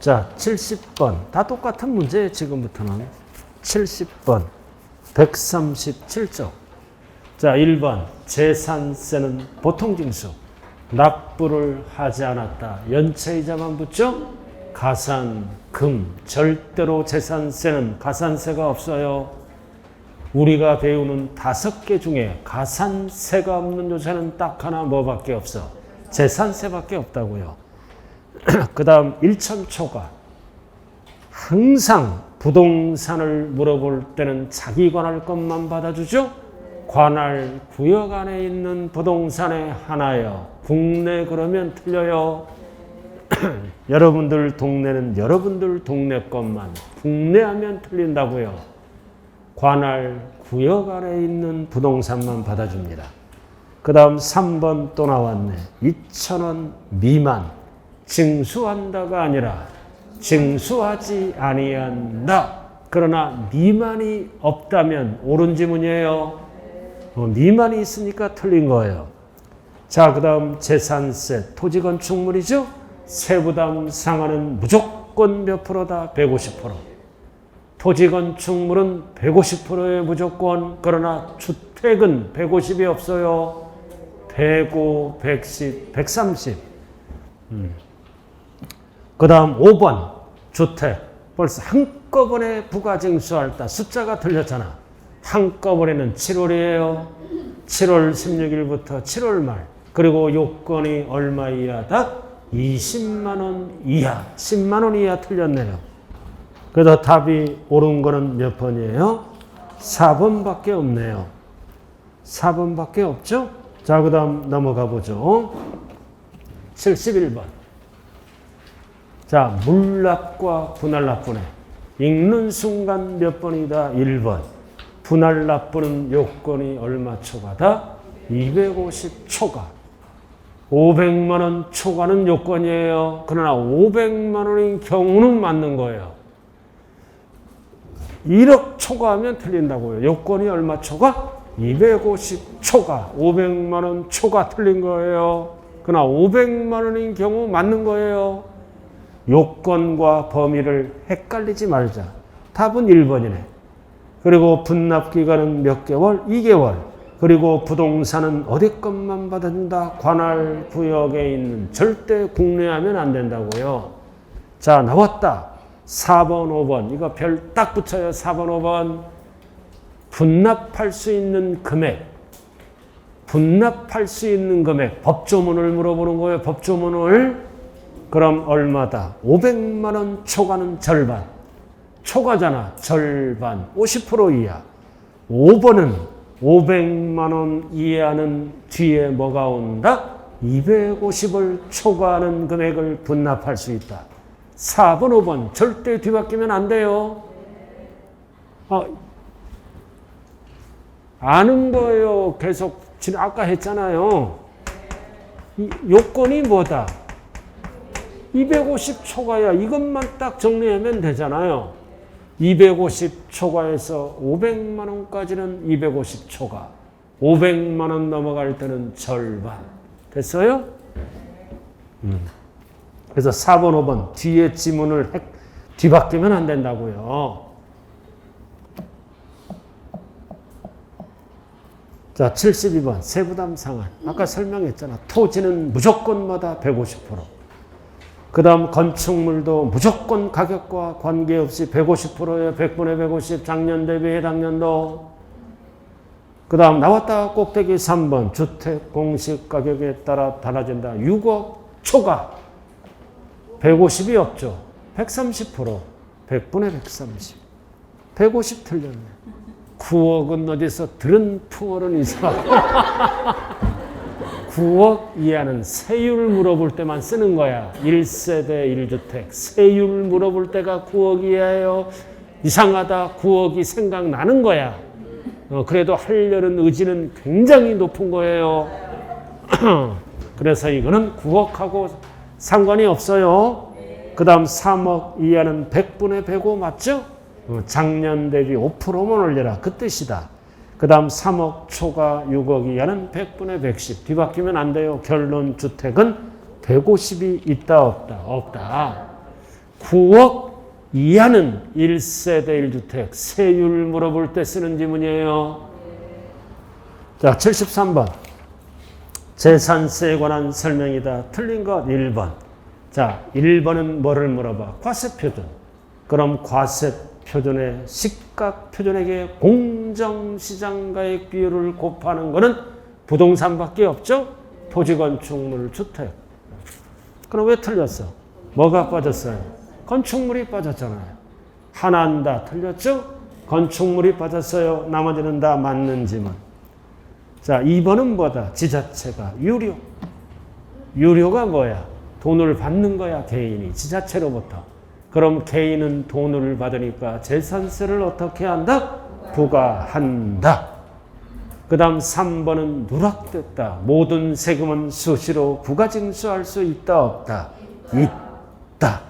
자, 70번. 다 똑같은 문제예요, 지금부터는. 70번. 137쪽. 자, 1번. 재산세는 보통징수. 납부를 하지 않았다. 연체이자만 붙죠? 가산금. 절대로 재산세는 가산세가 없어요. 우리가 배우는 5개 중에 가산세가 없는 요새는 딱 하나 뭐밖에 없어? 재산세밖에 없다고요. 그 다음 1천초과. 항상 부동산을 물어볼 때는 자기 관할 것만 받아주죠. 관할 구역 안에 있는 부동산의 하나요. 국내 그러면 틀려요. 여러분들 동네는 여러분들 동네 것만, 국내 하면 틀린다고요. 관할 구역 안에 있는 부동산만 받아줍니다. 그 다음 3번 또 나왔네. 2,000원 미만. 징수한다가 아니라 징수하지 아니한다. 그러나 미만이 없다면 옳은 지문이에요. 미만이 있으니까 틀린 거예요. 자, 그 다음 재산세, 토지건축물이죠. 세부담 상한은 무조건 몇 프로다? 150%. 토지건축물은 150%의 무조건. 그러나 주택은 150이 없어요. 105, 110, 130. 그 다음 5번 주택. 벌써 한꺼번에 부가징수할 때 숫자가 틀렸잖아. 한꺼번에는 7월이에요. 7월 16일부터 7월 말. 그리고 요건이 얼마 이하다? 20만 원 이하. 10만 원 이하 틀렸네요. 그래서 답이 옳은 거는 몇 번이에요? 4번밖에 없네요. 4번밖에 없죠? 자, 그 다음 넘어가 보죠. 71번. 자, 물납과 분할납부네. 읽는 순간 몇 번이다? 1번. 분할납부는 요건이 얼마 초과다? 250 초과. 500만 원 초과는 요건이에요. 그러나 500만 원인 경우는 맞는 거예요. 1억 초과하면 틀린다고요. 요건이 얼마 초과? 250 초과. 500만 원 초과 틀린 거예요. 그러나 500만 원인 경우 맞는 거예요. 요건과 범위를 헷갈리지 말자. 답은 1번이네. 그리고 분납기간은 몇 개월? 2개월. 그리고 부동산은 어디 것만 받아준다? 관할 구역에 있는, 절대 국내하면 안 된다고요. 자, 나왔다. 4번, 5번. 이거 별 딱 붙여요. 4번, 5번. 분납할 수 있는 금액. 분납할 수 있는 금액. 법조문을 물어보는 거예요. 법조문을. 그럼 얼마다? 500만 원 초과는 절반. 초과잖아. 절반. 50% 이하. 5번은 500만 원 이하는 뒤에 뭐가 온다? 250을 초과하는 금액을 분납할 수 있다. 4번, 5번 절대 뒤바뀌면 안 돼요. 아는 거예요. 계속 아까 했잖아요. 요건이 뭐다? 250 초과야. 이것만 딱 정리하면 되잖아요. 250 초과해서 500만 원까지는 250 초과. 500만 원 넘어갈 때는 절반. 됐어요? 그래서 4번, 5번 뒤에 지문을 뒤바뀌면 안 된다고요. 자, 72번 세부담 상한. 아까 설명했잖아. 토지는 무조건마다 150%. 그 다음 건축물도 무조건 가격과 관계없이 150%예요. 100분의 150 작년 대비 해당년도. 그 다음 나왔다. 꼭대기 3번 주택 공시 가격에 따라 달라진다. 6억 초과. 150이 없죠. 130%. 100분의 130. 150 틀렸네. 9억은 어디서 들은 풍어는 이상하고 9억 이하는 세율 물어볼 때만 쓰는 거야. 1세대 1주택. 세율 물어볼 때가 9억 이하예요. 이상하다. 9억이 생각나는 거야. 그래도 하려는 의지는 굉장히 높은 거예요. 그래서 이거는 9억하고 상관이 없어요. 그 다음 3억 이하는 100분의 105 맞죠? 작년 대비 5%만 올려라. 그 뜻이다. 그 다음 3억 초과 6억 이하는 100분의 110. 뒤바뀌면 안 돼요. 결론 주택은 150이 있다 없다? 없다. 9억 이하는 1세대 1주택 세율 물어볼 때 쓰는 지문이에요. 자, 73번. 재산세에 관한 설명이다. 틀린 것 1번. 자, 1번은 뭐를 물어봐? 과세표준. 그럼 과세표준의 시가표준액의 공정시장가액 비율을 곱하는 거는 부동산밖에 없죠? 토지건축물, 주택. 그럼 왜 틀렸어? 뭐가 빠졌어요? 건축물이 빠졌잖아요. 하나는 다 틀렸죠? 건축물이 빠졌어요. 나머지는 다 맞는 지문. 자, 2번은 뭐다? 지자체가 유료. 유료가 뭐야? 돈을 받는 거야, 개인이. 지자체로부터. 그럼 개인은 돈을 받으니까 재산세를 어떻게 한다? 부과한다. 그 다음 3번은 누락됐다. 모든 세금은 수시로 부가징수할 수 있다, 없다? 있다.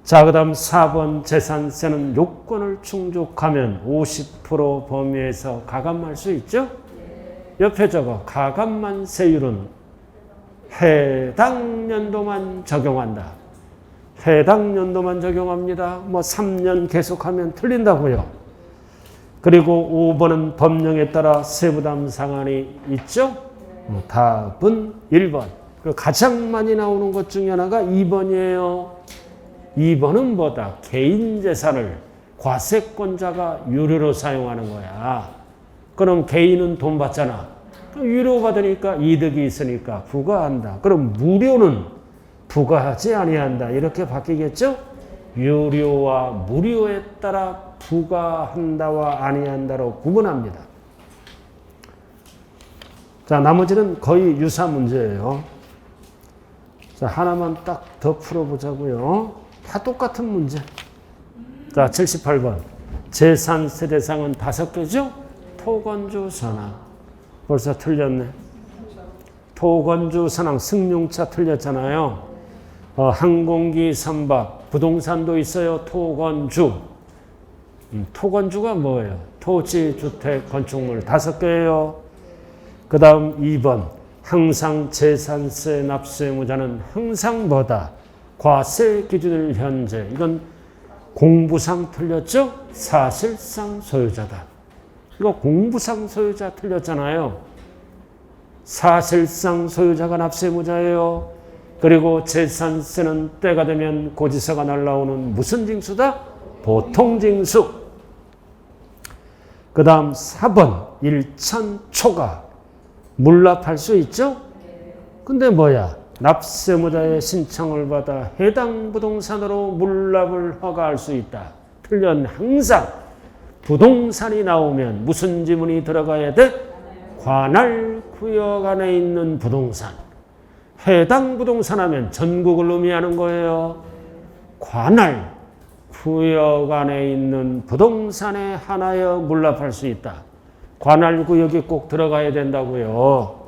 자, 그 다음 4번 재산세는 요건을 충족하면 50% 범위에서 가감할 수 있죠? 옆에 적어. 가감만 세율은 해당 연도만 적용한다. 해당 연도만 적용합니다. 뭐 3년 계속하면 틀린다고요. 그리고 5번은 법령에 따라 세부담 상한이 있죠? 답은 1번. 가장 많이 나오는 것 중에 하나가 2번이에요. 2번은 뭐다? 개인 재산을 과세권자가 유료로 사용하는 거야. 그럼 개인은 돈 받잖아. 유료 받으니까 이득이 있으니까 부과한다. 그럼 무료는 부과하지 아니한다. 이렇게 바뀌겠죠? 유료와 무료에 따라 부과한다와 아니한다로 구분합니다. 자, 나머지는 거의 유사 문제예요. 자, 하나만 딱 더 풀어보자고요. 다 똑같은 문제. 자, 78번. 재산세 대상은 5개죠? 토건주 선항. 벌써 틀렸네. 토건주 선항 승용차 틀렸잖아요. 항공기 선박, 부동산도 있어요. 토건주. 토건주가 뭐예요? 토지, 주택, 건축물 5개예요. 그 다음 2번. 항상 재산세 납세 의무자는 항상 뭐다? 과세 기준일 현재. 이건 공부상 틀렸죠? 사실상 소유자다. 이거 공부상 소유자 틀렸잖아요. 사실상 소유자가 납세 의무자예요. 그리고 재산세는 때가 되면 고지서가 날라오는 무슨 징수다? 보통징수. 그 다음 4번. 일천초가 물납할 수 있죠? 근데 뭐야? 납세 의무자의 신청을 받아 해당 부동산으로 물납을 허가할 수 있다. 틀렸네. 항상 부동산이 나오면 무슨 지문이 들어가야 돼? 관할 구역 안에 있는 부동산. 해당 부동산 하면 전국을 의미하는 거예요. 관할 구역 안에 있는 부동산에 한하여 물납할 수 있다. 관할 구역이 꼭 들어가야 된다고요.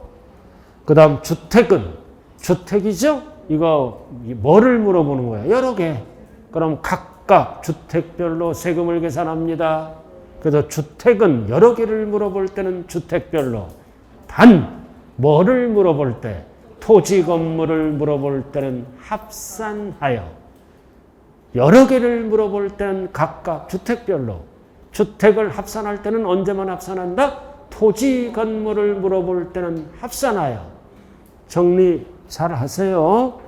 그 다음 주택은 주택이죠? 이거 뭐를 물어보는 거야? 여러 개. 그럼 각각 주택별로 세금을 계산합니다. 그래서 주택은 여러 개를 물어볼 때는 주택별로. 단 뭐를 물어볼 때? 토지 건물을 물어볼 때는 합산하여. 여러 개를 물어볼 때는 각각 주택별로. 주택을 합산할 때는 언제만 합산한다? 토지 건물을 물어볼 때는 합산하여. 정리 잘 하세요.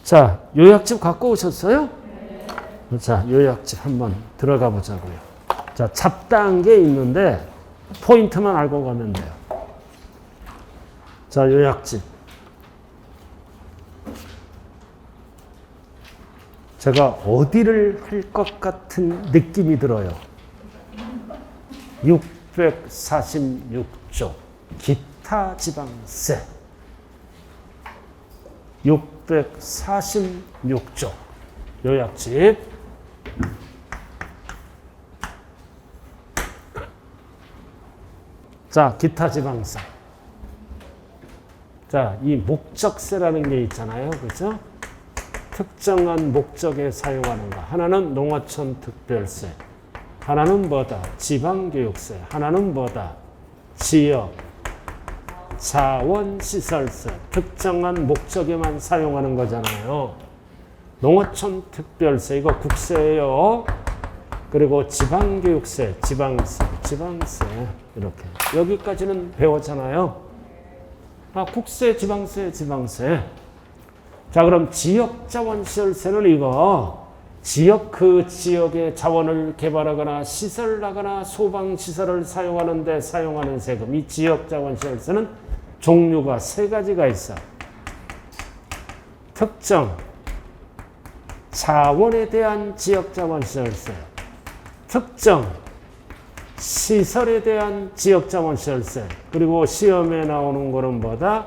자, 요약집 갖고 오셨어요? 자, 요약집 한번 들어가 보자고요. 자, 잡다한 게 있는데 포인트만 알고 가면 돼요. 자, 요약집. 제가 어디를 할 것 같은 느낌이 들어요. 646조 기타 지방세. 646조 요약집. 자, 기타 지방세. 자, 이 목적세라는 게 있잖아요. 그죠? 특정한 목적에 사용하는 거. 하나는 농어촌 특별세. 하나는 뭐다? 지방교육세. 하나는 뭐다? 지역 자원시설세. 특정한 목적에만 사용하는 거잖아요. 농어촌 특별세, 이거 국세예요. 그리고 지방교육세, 지방세 이렇게. 여기까지는 배웠잖아요. 국세, 지방세. 자, 그럼 지역자원시설세는 이거 그 지역의 자원을 개발하거나 시설하거나 소방시설을 사용하는데 사용하는 세금. 이 지역자원시설세는 종류가 3가지가 있어. 특정 자원에 대한 지역자원시설세, 특정 시설에 대한 지역자원시설세, 그리고 시험에 나오는 거는 뭐다?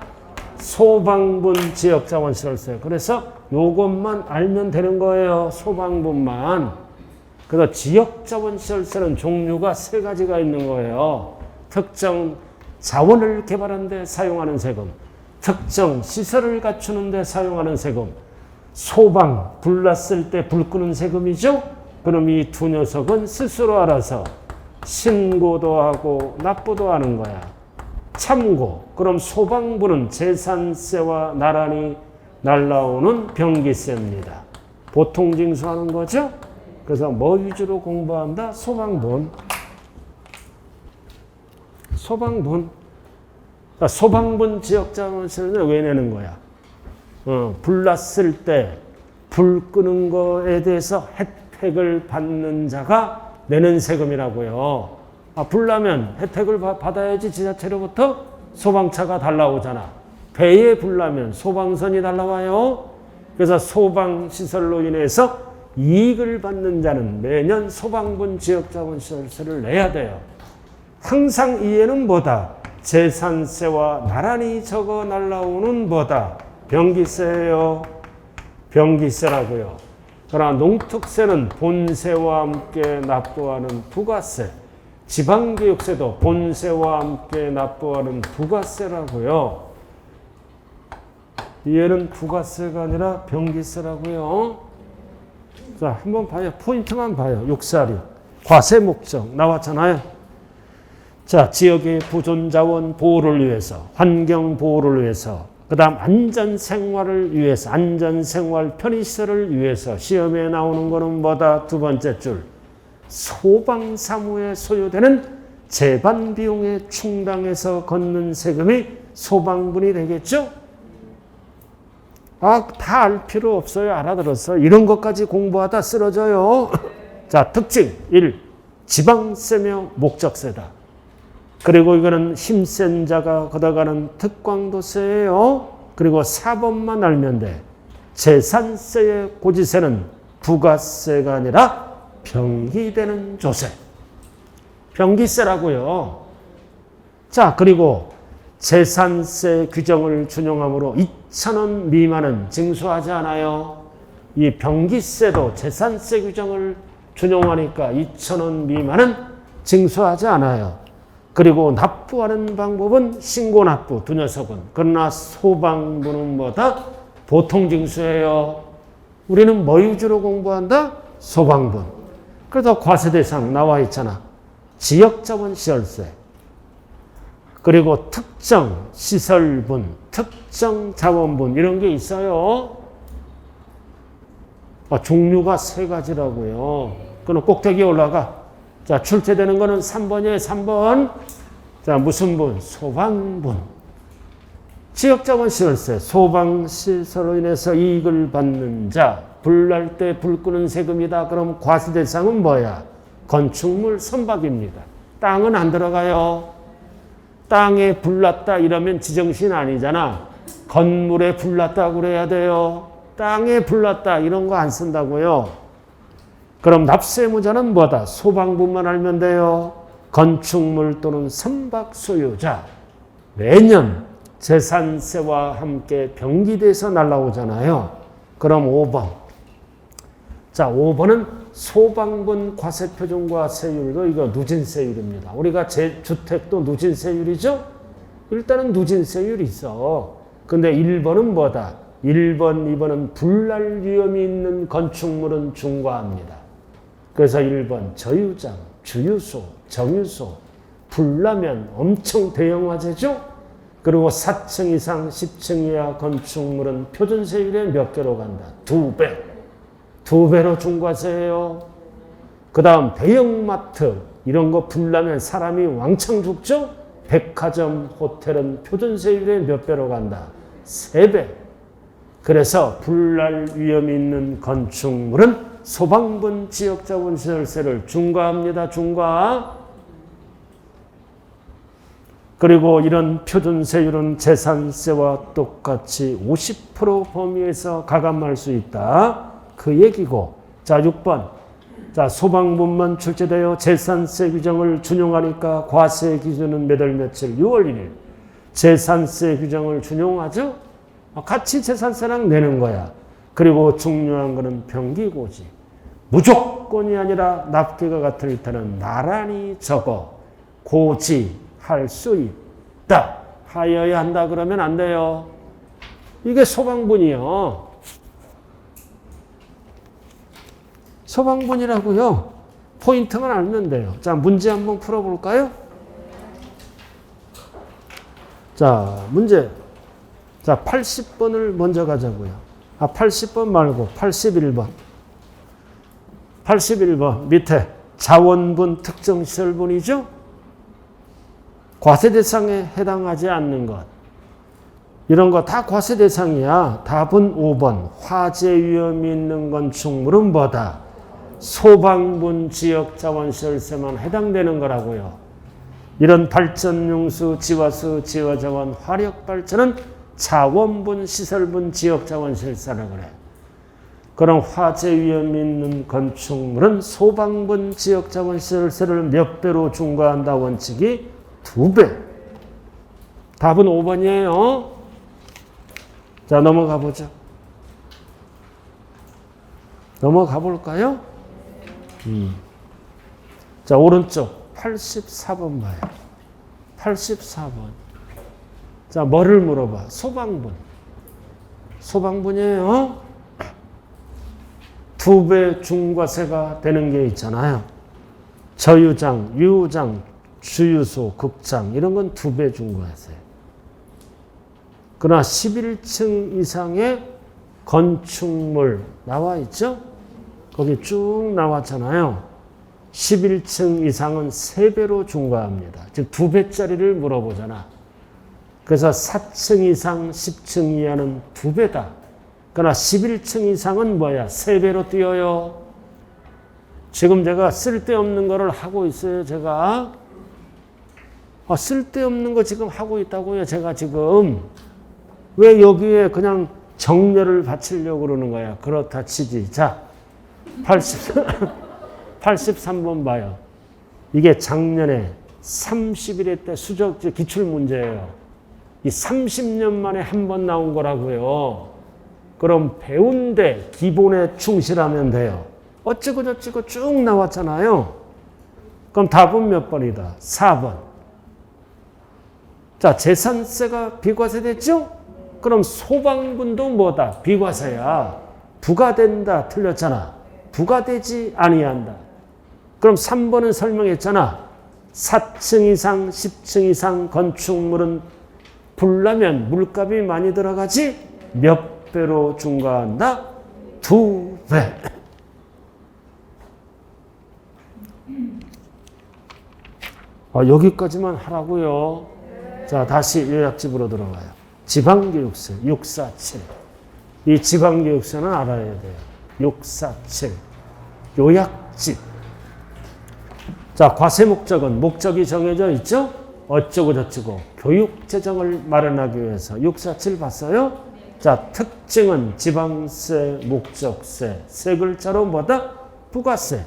소방분 지역자원시설세. 그래서 요것만 알면 되는 거예요. 소방분만. 그래서 지역자원시설세는 종류가 3가지가 있는 거예요. 특정 자원을 개발하는 데 사용하는 세금, 특정 시설을 갖추는 데 사용하는 세금, 소방, 불 났을 때 불 끄는 세금이죠. 그럼 이 두 녀석은 스스로 알아서 신고도 하고 납부도 하는 거야. 참고, 그럼 소방부는 재산세와 나란히 날라오는 병기세입니다. 보통 징수하는 거죠. 그래서 뭐 위주로 공부한다? 소방분. 소방분 지역자원세는 왜 내는 거야? 불 났을 때 불 끄는 거에 대해서 혜택을 받는 자가 내는 세금이라고요. 불 나면 혜택을 받아야지. 지자체로부터 소방차가 달라오잖아. 배에 불 나면 소방선이 달라와요. 그래서 소방시설로 인해서 이익을 받는 자는 매년 소방분 지역자원시설세를 내야 돼요. 항상 이해는 뭐다? 재산세와 나란히 적어 날라오는 뭐다? 병기세예요. 병기세라고요. 그러나 농특세는 본세와 함께 납부하는 부가세, 지방교육세도 본세와 함께 납부하는 부가세라고요. 얘는 부가세가 아니라 병기세라고요. 자, 한번 봐요. 포인트만 봐요. 646. 과세 목적 나왔잖아요. 자, 지역의 보존자원 보호를 위해서, 환경 보호를 위해서, 그 다음 안전생활을 위해서, 안전생활 편의시설을 위해서. 시험에 나오는 거는 뭐다? 2번째 줄. 소방사무에 소요되는 재반비용에 충당해서 걷는 세금이 소방분이 되겠죠? 다 알 필요 없어요. 알아들었어. 이런 것까지 공부하다 쓰러져요. 자, 특징 1. 지방세며 목적세다. 그리고 이거는 힘센 자가 걷어가는 특광도세예요. 그리고 4번만 알면 돼. 재산세의 고지세는 부가세가 아니라 병기되는 조세. 병기세라고요. 자, 그리고 재산세 규정을 준용함으로 2,000원 미만은 징수하지 않아요. 이 병기세도 재산세 규정을 준용하니까 2,000원 미만은 징수하지 않아요. 그리고 납부하는 방법은 신고납부, 두 녀석은. 그러나 소방부는 뭐다? 보통징수예요. 우리는 뭐 위주로 공부한다? 소방분. 그래서 과세대상 나와 있잖아. 지역자원시설세. 그리고 특정 시설분, 특정 자원분 이런 게 있어요. 종류가 3가지라고요. 그럼 꼭대기에 올라가. 자, 출제되는 거는 3번이에요. 3번. 자, 무슨 분? 소방분. 지역자원시설세. 소방시설로 인해서 이익을 받는 자. 불 날 때 불 끄는 세금이다. 그럼 과세대상은 뭐야? 건축물 선박입니다. 땅은 안 들어가요. 땅에 불 났다 이러면 지정신 아니잖아. 건물에 불 났다고 그래야 돼요. 땅에 불 났다 이런 거 안 쓴다고요. 그럼 납세무자는 뭐다? 소방분만 알면 돼요. 건축물 또는 선박 소유자. 매년 재산세와 함께 병기돼서 날라오잖아요. 그럼 5번. 자, 5번은 소방분 과세표준과 세율도 이거 누진세율입니다. 우리가 주택도 누진세율이죠? 일단은 누진세율이 있어. 근데 1번은 뭐다? 1번, 2번은 불날 위험이 있는 건축물은 중과합니다. 그래서 1번 저유장, 주유소, 정유소 불나면 엄청 대형 화재죠? 그리고 4층 이상 10층 이하 건축물은 표준세율의 몇 개로 간다? 2배. 2배로 중과세예요. 그 다음 대형마트 이런 거 불나면 사람이 왕창 죽죠? 백화점, 호텔은 표준세율의 몇 배로 간다? 3배. 그래서 불날 위험이 있는 건축물은 소방분 지역자본시설세를 중과합니다. 중과. 그리고 이런 표준세율은 재산세와 똑같이 50% 범위에서 가감할 수 있다. 그 얘기고. 자, 6번. 자, 소방분만 출제되어 재산세 규정을 준용하니까 과세 기준은 몇 월 며칠? 6월 1일. 재산세 규정을 준용하죠? 같이 재산세랑 내는 거야. 그리고 중요한 거는 병기고지. 무조건이 아니라 납기가 같을 때는 나란히 적어 고지할 수 있다. 하여야 한다 그러면 안 돼요. 이게 소방분이요. 소방분이라고요. 포인트만 알면 돼요. 자, 문제 한번 풀어볼까요? 자, 문제. 자, 80번을 먼저 가자고요. 80번 말고 81번. 81번 밑에 자원분 특정시설분이죠? 과세 대상에 해당하지 않는 것. 이런 거 다 과세 대상이야. 답은 5번. 화재 위험이 있는 건축물은 뭐다? 소방분 지역자원시설세만 해당되는 거라고요. 이런 발전용수, 지화수, 지화자원, 화력발전은 자원분, 시설분, 지역자원시설세라 그래. 그럼 화재 위험이 있는 건축물은 소방분, 지역자원시설세를 몇 배로 중과한다 원칙이 2배. 답은 5번이에요. 자, 넘어가 보죠. 넘어가 볼까요? 자, 오른쪽 84번 봐요. 84번. 자, 뭐를 물어봐? 소방분. 소방분이에요. 2배 중과세가 되는 게 있잖아요. 저유장, 유장, 주유소, 극장 이런 건 2배 중과세. 그러나 11층 이상의 건축물 나와 있죠? 거기 쭉 나왔잖아요. 11층 이상은 3배로 중과합니다. 즉 2배짜리를 물어보잖아. 그래서 4층 이상 10층 이하는 2배다. 그러나 11층 이상은 뭐야? 3배로 뛰어요. 지금 제가 쓸데없는 거를 하고 있어요. 제가 쓸데없는 거 지금 하고 있다고요. 제가 지금 왜 여기에 그냥 정렬을 바치려고 그러는 거야. 그렇다 치지. 자, 83번 봐요. 이게 작년에 31회 때 수적 기출문제예요. 이 30년 만에 한 번 나온 거라고요. 그럼 배운 데 기본에 충실하면 돼요. 어쩌고 저쩌고 쭉 나왔잖아요. 그럼 답은 몇 번이다? 4번. 자, 재산세가 비과세 됐죠? 그럼 소방분도 뭐다? 비과세야. 부과된다. 틀렸잖아. 부과되지 아니한다. 그럼 3번은 설명했잖아. 4층 이상, 10층 이상 건축물은 불나면 물값이 많이 들어가지? 몇 배로 중과한다? 2배. 여기까지만 하라고요. 자, 다시 요약집으로 들어가요. 지방교육세 647. 이 지방교육세는 알아야 돼요. 647. 요약집. 자, 과세 목적은 목적이 정해져 있죠? 어쩌고 저쩌고 교육 재정을 마련하기 위해서 647 봤어요? 자, 특징은 지방세, 목적세, 세 글자로 뭐다? 부가세.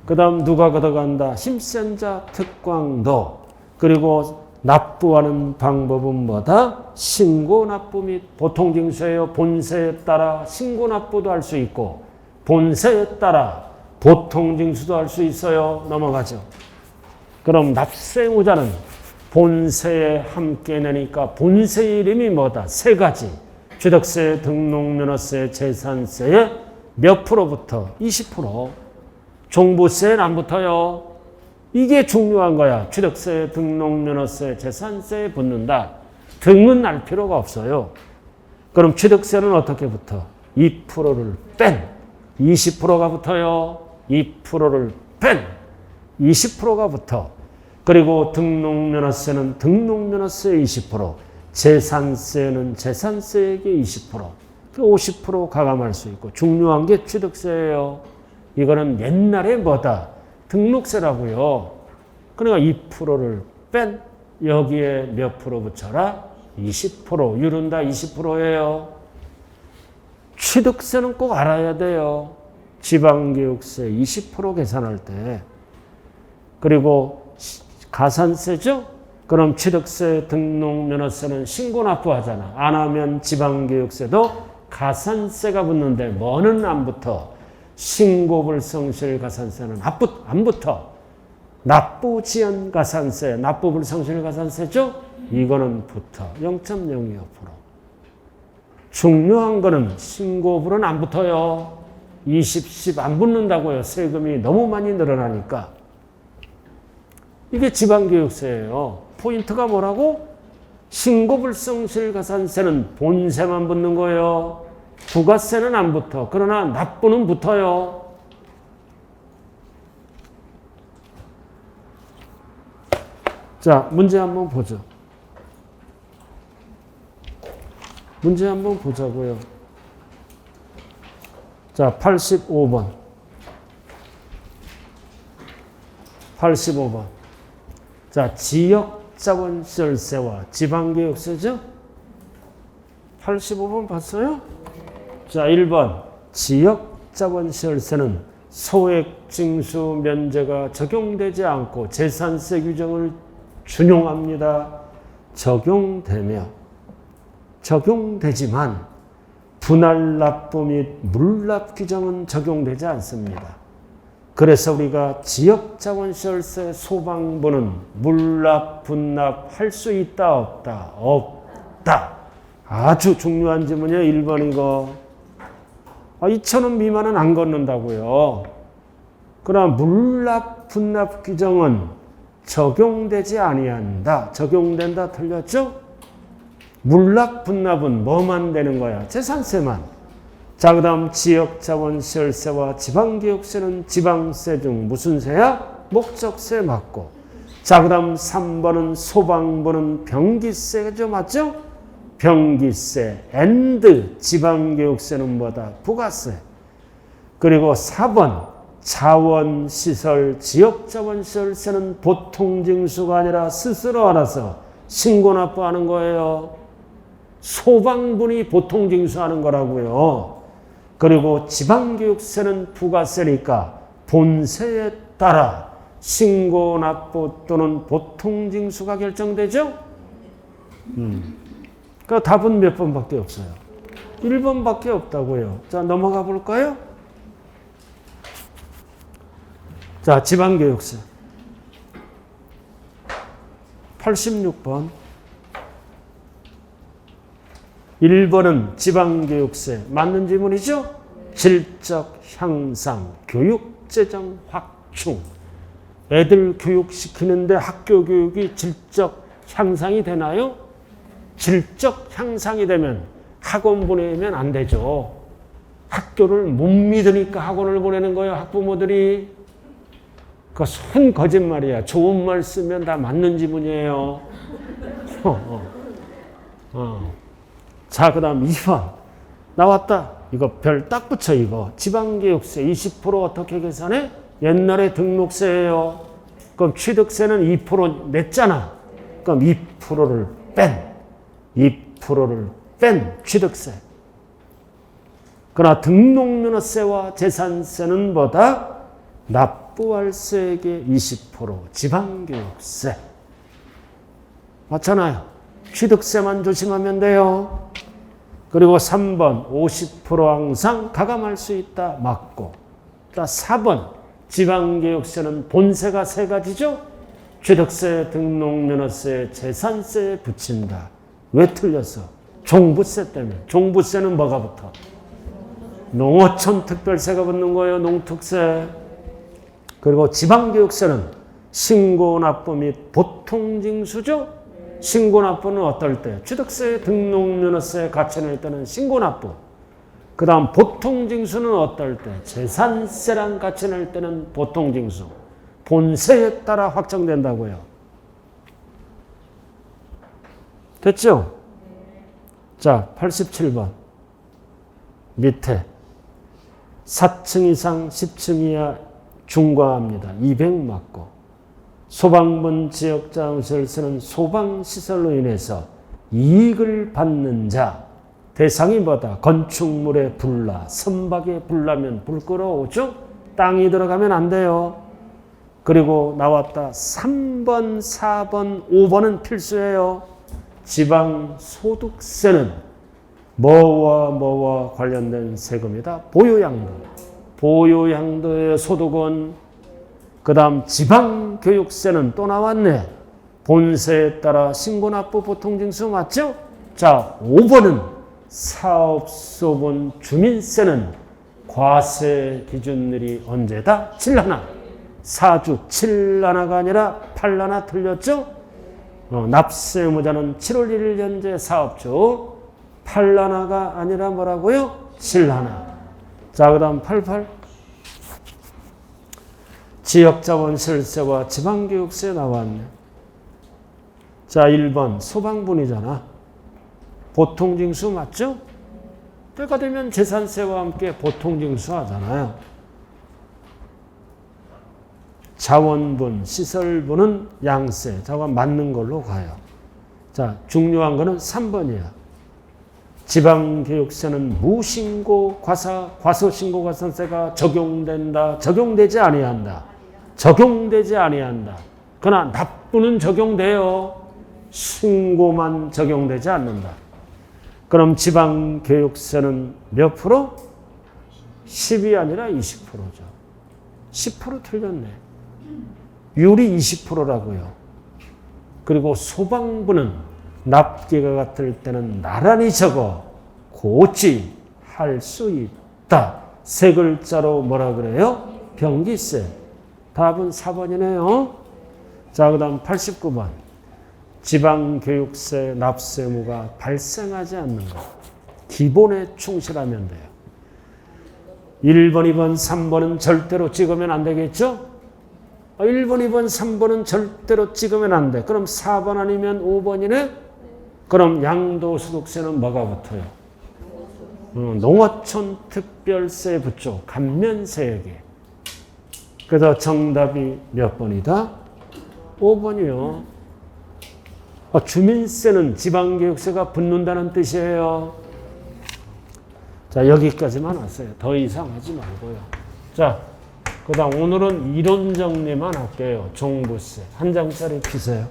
그 다음 누가 걷어간다? 힘센 자, 특광도. 그리고 납부하는 방법은 뭐다? 신고 납부 및 보통징수예요. 본세에 따라 신고 납부도 할 수 있고 본세에 따라 보통징수도 할 수 있어요. 넘어가죠. 그럼 납세의무자는 본세에 함께 내니까 본세 이름이 뭐다? 세 가지. 취득세, 등록면허세, 재산세의 몇 프로부터? 20%. 종부세는 안 붙어요. 이게 중요한 거야. 취득세, 등록면허세, 재산세에 붙는다. 등은 알 필요가 없어요. 그럼 취득세는 어떻게 붙어? 2%를 뺀 20%가 붙어요. 2%를 뺀 20%가 붙어. 그리고 등록면허세는 등록면허세 20%, 재산세는 재산세액의 20%, 50% 가감할 수 있고 중요한 게 취득세예요. 이거는 옛날에 뭐다? 등록세라고요. 그러니까 2%를 뺀 여기에 몇 프로 붙여라? 20%. 율은 다 20%예요. 취득세는 꼭 알아야 돼요. 지방교육세 20% 계산할 때. 그리고 가산세죠? 그럼 취득세, 등록면허세는 신고 납부하잖아. 안 하면 지방교육세도 가산세가 붙는데 뭐는 안 붙어? 신고불성실 가산세는 안 붙어. 납부지연 가산세, 납부불성실 가산세죠? 이거는 붙어. 0.02%. 중요한 거는 신고불은 안 붙어요. 20, 10 안 붙는다고요. 세금이 너무 많이 늘어나니까. 이게 지방교육세예요. 포인트가 뭐라고? 신고불성실 가산세는 본세만 붙는 거예요. 부가세는 안 붙어. 그러나 납부는 붙어요. 자, 문제 한번 보죠. 문제 한번 보자고요. 자, 85번. 85번. 자, 지역자본시설세와 지방교육세죠? 85번 봤어요? 자, 1번. 지역자본시설세는 소액징수 면제가 적용되지 않고 재산세 규정을 준용합니다. 적용되지만 분할 납부 및 물납 규정은 적용되지 않습니다. 그래서 우리가 지역자본시설세 소방부는 물납, 분납할 수 있다, 없다? 없다. 아주 중요한 질문이에요. 1번 이거. 2,000원 미만은 안 걷는다고요. 그러나 물납, 분납 규정은 적용되지 아니한다. 적용된다 틀렸죠? 물납, 분납은 뭐만 되는 거야? 재산세만. 자, 그 다음 지역자본시설세와 지방교육세는 지방세 중 무슨 세야? 목적세 맞고. 자, 그 다음 3번은 소방부는 병기세죠. 맞죠? 병기세 and 지방교육세는 뭐다? 부가세. 그리고 4번 자원시설, 지역자원시설세는 보통징수가 아니라 스스로 알아서 신고납부하는 거예요. 소방분이 보통징수하는 거라고요. 그리고 지방교육세는 부가세니까 본세에 따라 신고납부 또는 보통징수가 결정되죠? 그러니까 답은 몇 번밖에 없어요. 1번밖에 없다고요. 자, 넘어가 볼까요? 자, 지방교육세 86번. 1번은 지방교육세 맞는 질문이죠? 질적 향상, 교육재정 확충. 애들 교육시키는데 학교 교육이 질적 향상이 되나요? 질적 향상이 되면 학원 보내면 안 되죠. 학교를 못 믿으니까 학원을 보내는 거예요. 학부모들이. 그거 손 거짓말이야. 좋은 말 쓰면 다 맞는 지문이에요. 자, 그 다음 2번. 나왔다. 이거 별 딱 붙여, 이거. 지방교육세 20% 어떻게 계산해? 옛날에 등록세예요. 그럼 취득세는 2% 냈잖아. 그럼 2%를 뺀 취득세. 그러나 등록면허세와 재산세는 뭐다? 납부할세액의 20% 지방교육세. 맞잖아요. 취득세만 조심하면 돼요. 그리고 3번 50% 항상 가감할 수 있다. 맞고. 4번 지방교육세는 본세가 세 가지죠. 취득세, 등록면허세, 재산세에 붙인다. 왜 틀렸어? 종부세 때문에. 종부세는 뭐가 붙어? 농어촌 특별세가 붙는 거예요. 농특세. 그리고 지방교육세는 신고납부 및 보통징수죠. 신고납부는 어떨 때? 취득세, 등록면허세 같이 낼 때는 신고납부. 그 다음 보통징수는 어떨 때? 재산세랑 같이 낼 때는 보통징수. 본세에 따라 확정된다고요. 됐죠? 자, 87번. 밑에 4층 이상 10층 이하 중과합니다. 200 맞고. 소방본 지역자원시설 쓰는 소방시설로 인해서 이익을 받는 자, 대상이 뭐다? 건축물에 불나, 선박에 불나면 불 끌어오죠? 땅이 들어가면 안 돼요. 그리고 나왔다. 3번, 4번, 5번은 필수예요. 지방소득세는 뭐와 관련된 세금이다? 보유양도. 보유양도의 소득은 그 다음 지방교육세는 또 나왔네. 본세에 따라 신고납부 보통징수 맞죠? 자, 5번은 사업소본 주민세는 과세 기준일이 언제다? 7하나. 4주 7하나가 아니라 8하나 틀렸죠? 납세의무자는 7월 1일 현재 사업주. 8하나가 아니라 뭐라고요? 7하나. 자, 그 다음 88. 지역자원시설세와 지방교육세 나왔네. 자, 1번 소방분이잖아. 보통징수 맞죠? 때가 되면 재산세와 함께 보통징수 하잖아요. 자원분, 시설분은 양세. 자가 맞는 걸로 가요. 자, 중요한 거는 3번이야. 지방교육세는 무신고 과소신고 과산세가 적용된다. 적용되지 아니한다. 적용되지 아니한다. 그러나 납부는 적용돼요. 신고만 적용되지 않는다. 그럼 지방교육세는 몇 프로? 10이 아니라 20%죠. 10% 틀렸네. 율이 20%라고요. 그리고 소방부는 납기가 같을 때는 나란히 적어 고지할 수 있다. 세 글자로 뭐라 그래요? 병기세. 답은 4번이네요. 자, 그 다음 89번. 지방교육세 납세의무가 발생하지 않는 것. 기본에 충실하면 돼요. 1번, 2번, 3번은 절대로 찍으면 안 되겠죠? 1번, 2번, 3번은 절대로 찍으면 안 돼. 그럼 4번 아니면 5번이네? 그럼 양도소득세는 뭐가 붙어요? 농어촌 특별세 붙죠. 감면세액에. 그래서 정답이 몇 번이다? 5번이요. 주민세는 지방교육세가 붙는다는 뜻이에요. 자, 여기까지만 하세요. 더 이상 하지 말고요. 자, 그 다음 오늘은 이론 정리만 할게요. 종부세. 한 장짜리 피세요.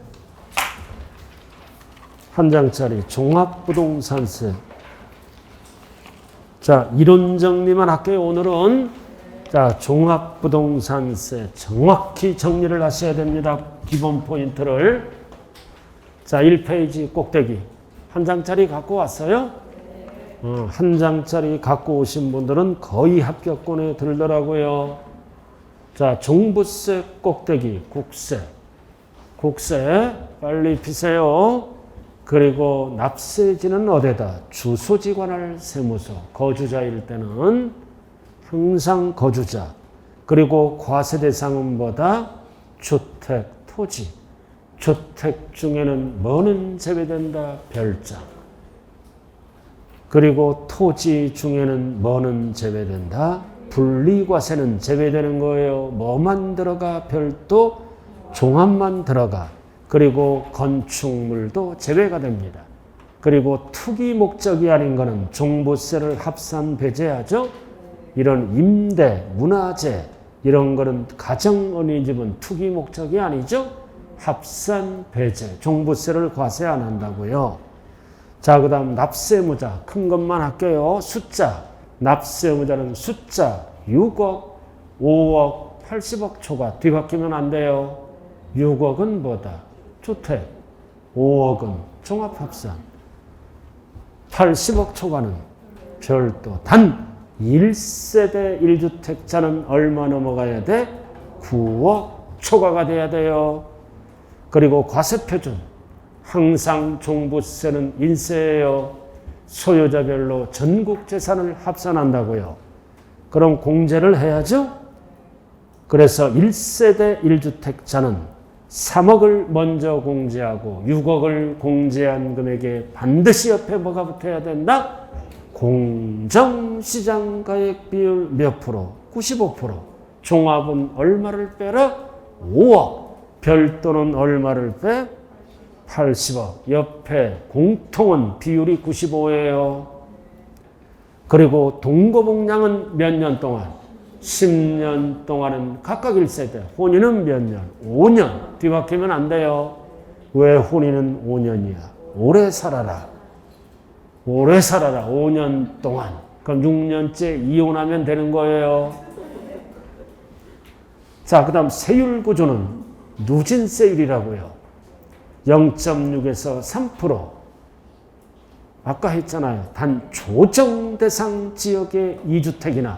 한 장짜리 종합부동산세. 자, 이론 정리만 할게요. 오늘은 자, 종합부동산세 정확히 정리를 하셔야 됩니다. 기본 포인트를. 자, 1페이지 꼭대기. 한 장짜리 갖고 왔어요? 한 장짜리 갖고 오신 분들은 거의 합격권에 들더라고요. 자, 종부세 꼭대기, 국세. 국세 빨리 피세요. 그리고 납세지는 어디다? 주소지 관할 세무서. 거주자일 때는 항상 거주자. 그리고 과세 대상은 뭐다? 주택, 토지. 주택 중에는 뭐는 제외된다? 별장. 그리고 토지 중에는 뭐는 제외된다? 분리과세는 제외되는 거예요. 뭐만 들어가? 별도 종합만 들어가. 그리고 건축물도 제외가 됩니다. 그리고 투기 목적이 아닌 거는 종부세를 합산 배제하죠. 이런 임대, 문화재 이런 거는 가정 어린이집은 투기 목적이 아니죠. 합산 배제, 종부세를 과세 안 한다고요. 자, 그 다음 납세의무자 큰 것만 할게요. 숫자. 납세의무자는 숫자 6억, 5억, 80억 초과 뒤바뀌면 안 돼요. 6억은 뭐다? 주택. 5억은 종합합산. 80억 초과는 별도. 단 1세대 1주택자는 얼마 넘어가야 돼? 9억 초과가 돼야 돼요. 그리고 과세표준. 항상 종부세는 인세예요. 소유자별로 전국 재산을 합산한다고요. 그럼 공제를 해야죠. 그래서 1세대 1주택자는 3억을 먼저 공제하고 6억을 공제한 금액에 반드시 옆에 뭐가 붙어야 된다? 공정시장가액 비율 몇 프로? 95%. 종합은 얼마를 빼라? 5억. 별도는 얼마를 빼? 80억. 옆에 공통은 비율이 95예요. 그리고 동거복량은 몇 년 동안? 10년 동안은 각각 1세대. 혼인은 몇 년? 5년. 뒤바뀌면 안 돼요. 왜 혼인은 5년이야? 오래 살아라. 오래 살아라. 5년 동안. 그럼 6년째 이혼하면 되는 거예요. 자, 그 다음 세율 구조는 누진세율이라고요. 0.6에서 3%. 아까 했잖아요. 단 조정 대상 지역의 2주택이나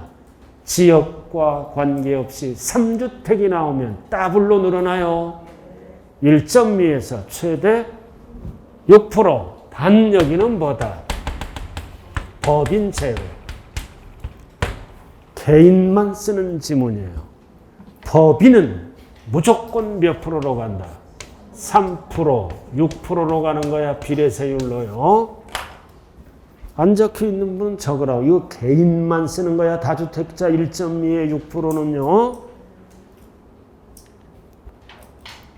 지역과 관계없이 3주택이 나오면 더블로 늘어나요. 1.2에서 최대 6%. 단 여기는 뭐다? 법인 제외. 개인만 쓰는 지문이에요. 법인은 무조건 몇 프로로 간다? 3%, 6%로 가는 거야. 비례세율로요. 안 적혀 있는 분은 적으라고. 이거 개인만 쓰는 거야. 다주택자 1.2에 6%는요.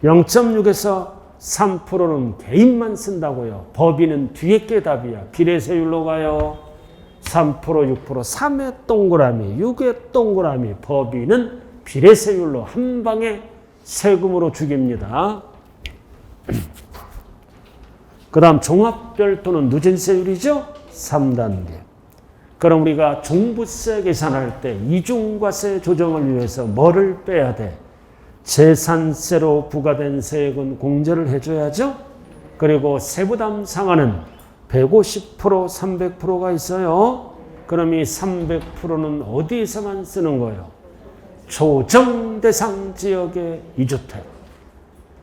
0.6에서 3%는 개인만 쓴다고요. 법인은 뒤에 게 답이야. 비례세율로 가요. 3%, 6%, 3의 동그라미, 6의 동그라미. 법인은 비례세율로 한 방에 세금으로 죽입니다. 그 다음 종합별도는 누진세율이죠. 3단계. 그럼 우리가 종부세 계산할 때 이중과세 조정을 위해서 뭐를 빼야 돼? 재산세로 부과된 세액은 공제를 해줘야죠. 그리고 세부담 상한은 150%, 300%가 있어요. 그럼 이 300%는 어디에서만 쓰는 거예요? 조정 대상 지역의 2주택.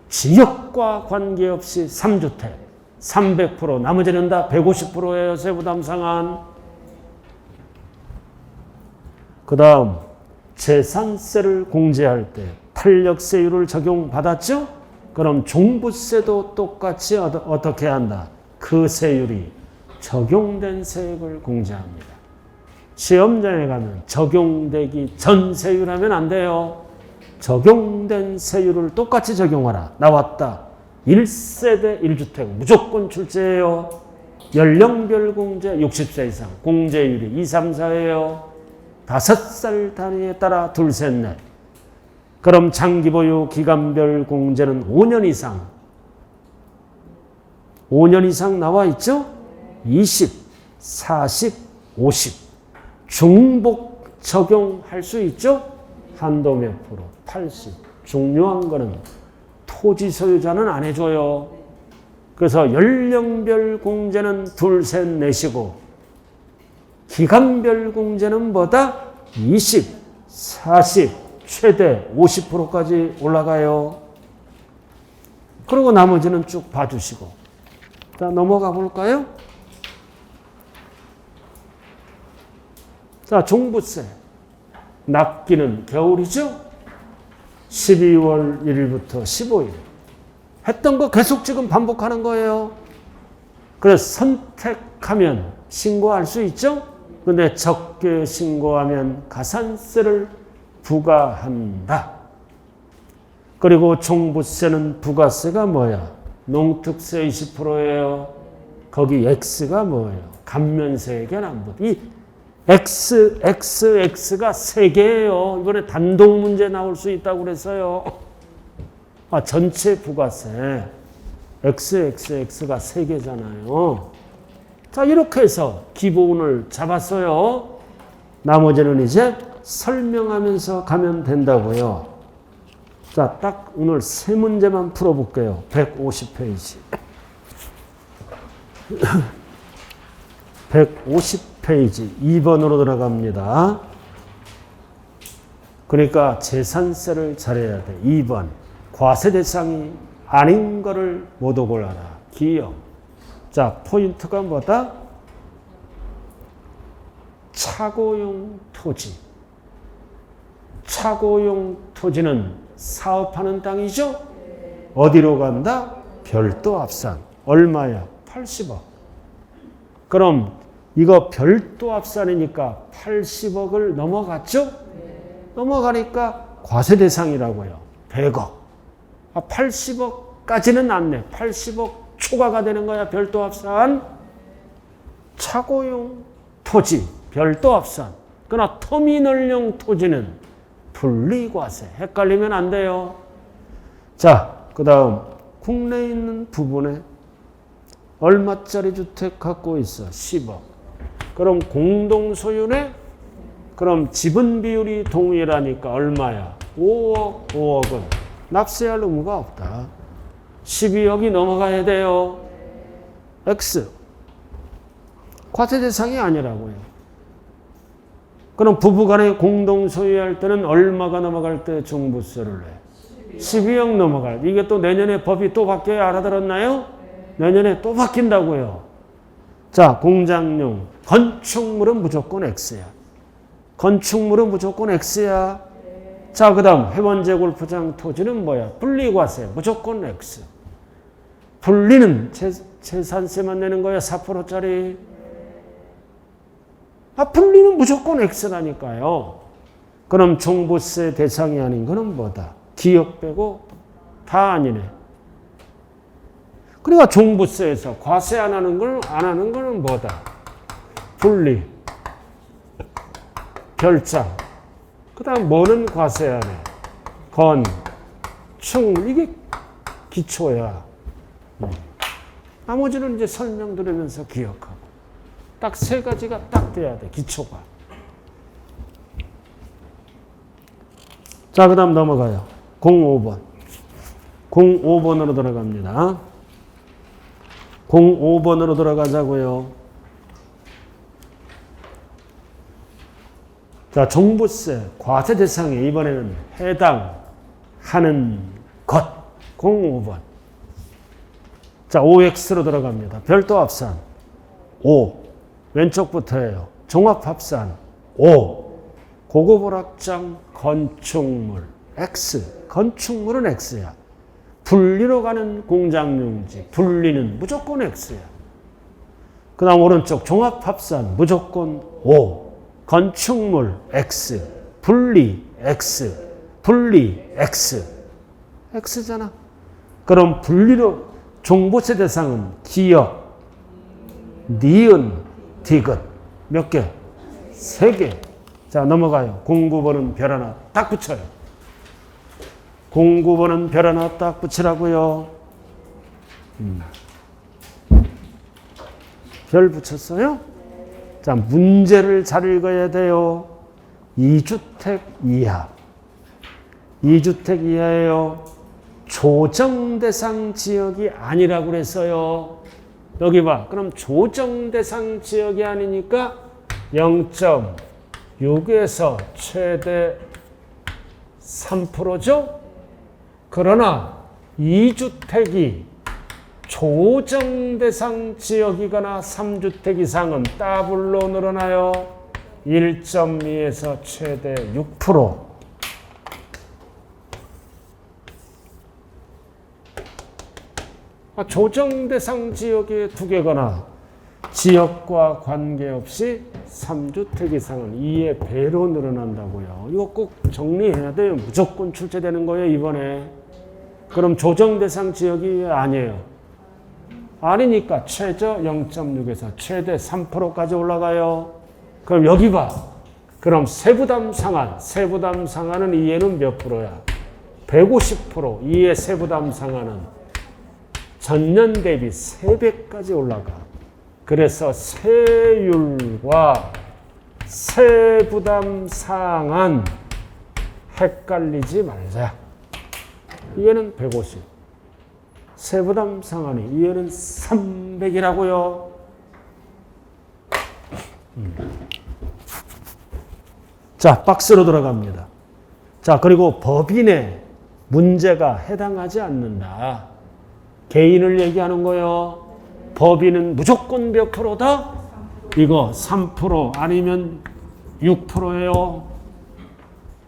지역과 관계없이 3주택. 300%, 나머지는 다 150%예요. 세부담 상한. 그 다음 재산세를 공제할 때 탄력세율을 적용받았죠? 그럼 종부세도 똑같이 어떻게 한다? 그 세율이 적용된 세액을 공제합니다. 시험장에 가면 적용되기 전 세율 하면 안 돼요. 적용된 세율을 똑같이 적용하라. 나왔다. 1세대 1주택 무조건 출제해요. 연령별 공제 60세 이상. 공제율이 2, 3, 4예요. 5살 단위에 따라 둘, 셋, 넷. 그럼 장기보유 기간별 공제는 5년 이상. 5년 이상 나와 있죠? 20, 40, 50. 중복 적용할 수 있죠? 한도 몇 프로? 80. 중요한 거는 토지 소유자는 안 해줘요. 그래서 연령별 공제는 둘, 셋, 넷이고 기간별 공제는 뭐다? 20, 40, 최대 50%까지 올라가요. 그리고 나머지는 쭉 봐주시고. 자, 넘어가 볼까요? 자, 종부세. 납기는 겨울이죠? 12월 1일부터 15일. 했던 거 계속 지금 반복하는 거예요. 그래서 선택하면 신고할 수 있죠? 근데 적게 신고하면 가산세를 부과한다. 그리고 종부세는 부가세가 뭐야? 농특세 20%예요. 거기 X가 뭐예요? 감면세액의 남부. 이 X가 3개예요. 이번에 단독 문제 나올 수 있다고 그랬어요. 아, 전체 부가세. X가 3개잖아요. 자, 이렇게 해서 기본을 잡았어요. 나머지는 이제 설명하면서 가면 된다고요. 자, 딱 오늘 3문제만 풀어볼게요. 150페이지. 150페이지 2번으로 들어갑니다. 그러니까 재산세를 잘해야 돼. 2번. 과세 대상이 아닌 거를 모두 골라라. 기역. 자, 포인트가 뭐다? 차고용 토지. 차고용 토지는 사업하는 땅이죠? 어디로 간다? 별도 합산. 얼마야? 80억. 그럼 이거 별도 합산이니까 80억을 넘어갔죠? 넘어가니까 과세 대상이라고요. 100억. 80억까지는 안내. 80억 초과가 되는 거야. 별도 합산. 차고용 토지. 별도 합산. 그러나 터미널용 토지는 분리과세. 헷갈리면 안 돼요. 자, 그 다음 국내에 있는 부분에 얼마짜리 주택 갖고 있어? 10억. 그럼 공동소유네? 그럼 지분 비율이 동일하니까 얼마야? 5억, 5억은 납세할 의무가 없다. 12억이 넘어가야 돼요. X. 과세 대상이 아니라고요. 그럼 부부간에 공동소유할 때는 얼마가 넘어갈 때 종부세를 내? 12억 넘어갈. 이게 또 내년에 법이 또 바뀌어요. 알아들었나요? 내년에 또 바뀐다고요. 자, 공장용. 건축물은 무조건 X야. 건축물은 무조건 X야. 자, 그 다음 회원제 골프장 토지는 뭐야? 분리과세. 무조건 X. 분리는 재산세만 내는 거야. 4%짜리. 분리는 무조건 X라니까요. 그럼 종부세 대상이 아닌 거는 뭐다? 기업 빼고 다 아니네. 그러니까 종부세에서 과세 안 하는 거는 뭐다? 분리, 별장. 그 다음 뭐는 과세 안 해? 건, 충. 이게 기초야. 나머지는 이제 설명드리면서 기억하고. 딱 세 가지가 딱 돼야 돼. 기초가. 자, 그 다음 넘어가요. 05번. 05번으로 들어갑니다. 05번으로 들어가자고요. 자, 종부세 과세 대상에 이번에는 해당하는 것. 05번. 자, OX로 들어갑니다. 별도 합산. O. 왼쪽부터예요. 종합합산. O. 고급 오락장 건축물. X. 건축물은 X야. 분리로 가는 공장용지. 분리는 무조건 X야. 그 다음 오른쪽 종합합산. 무조건 O. 건축물 X. 분리 X. 분리 X. X잖아. 그럼 분리로 종부세 대상은 기역, 니은, 디귿. 몇 개? 3개. 자, 넘어가요. 09번은 별 하나 딱 붙여요. 09번은 별 하나 딱 붙이라고요. 별 붙였어요? 자, 문제를 잘 읽어야 돼요. 2주택 이하. 2주택 이하예요. 조정대상 지역이 아니라고 그랬어요. 여기 봐. 그럼 조정대상 지역이 아니니까 0.6에서 최대 3%죠? 그러나 2주택이 조정대상 지역이거나 3주택 이상은 더블로 늘어나요. 1.2에서 최대 6%. 조정대상 지역이 2개거나 지역과 관계없이 3주택 이상은 2의 배로 늘어난다고요. 이거 꼭 정리해야 돼요. 무조건 출제되는 거예요, 이번에. 그럼 조정대상 지역이 아니에요. 아니니까 최저 0.6에서 최대 3%까지 올라가요. 그럼 여기 봐. 그럼 세부담 상한. 세부담 상한은 2에는 몇 프로야? 150%. 2의 세부담 상한은 전년 대비 3배까지 올라가. 그래서 세율과 세부담 상한 헷갈리지 말자. 얘는 150. 세부담 상한이 얘는 300이라고요. 자, 박스로 들어갑니다. 자, 그리고 법인의 문제가 해당하지 않는다. 개인을 얘기하는 거예요. 법인은 무조건 몇 프로다? 이거 3% 아니면 6%예요.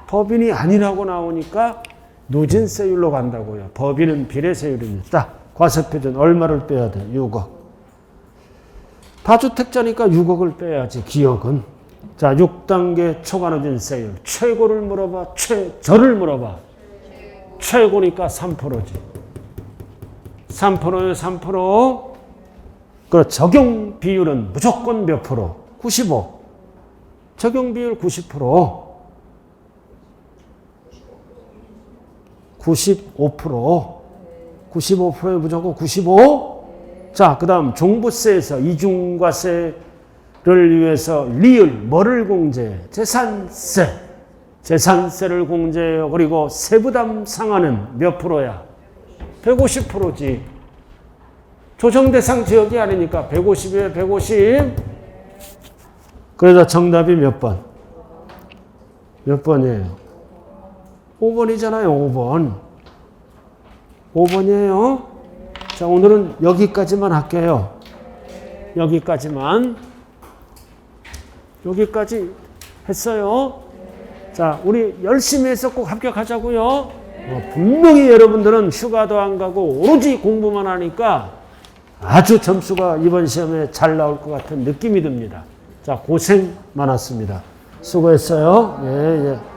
법인이 아니라고 나오니까 누진세율로 간다고요. 법인은 비례세율입니다. 과세표준 얼마를 빼야 돼? 6억. 다주택자니까 6억을 빼야지. 기억은. 자, 6단계 초과 누진세율. 최고를 물어봐. 최저를 물어봐. 최고니까 3%지. 3%요, 3%. 그 적용 비율은 무조건 몇 프로? 95. 적용 비율 90%. 95%. 95%에 무조건 95. 자, 그 다음 종부세에서 이중과세를 위해서 리을 뭐를 공제해? 재산세. 재산세를 공제해요. 그리고 세부담 상한은 몇 프로야? 150%지. 조정대상 지역이 아니니까 150이에요. 150. 그래서 정답이 몇 번? 몇 번이에요? 5번이잖아요. 5번. 5번이에요. 자, 오늘은 여기까지만 할게요. 여기까지만. 여기까지 했어요. 자, 우리 열심히 해서 꼭 합격하자고요. 분명히 여러분들은 휴가도 안 가고 오로지 공부만 하니까 아주 점수가 이번 시험에 잘 나올 것 같은 느낌이 듭니다. 자, 고생 많았습니다. 수고했어요. 예, 예.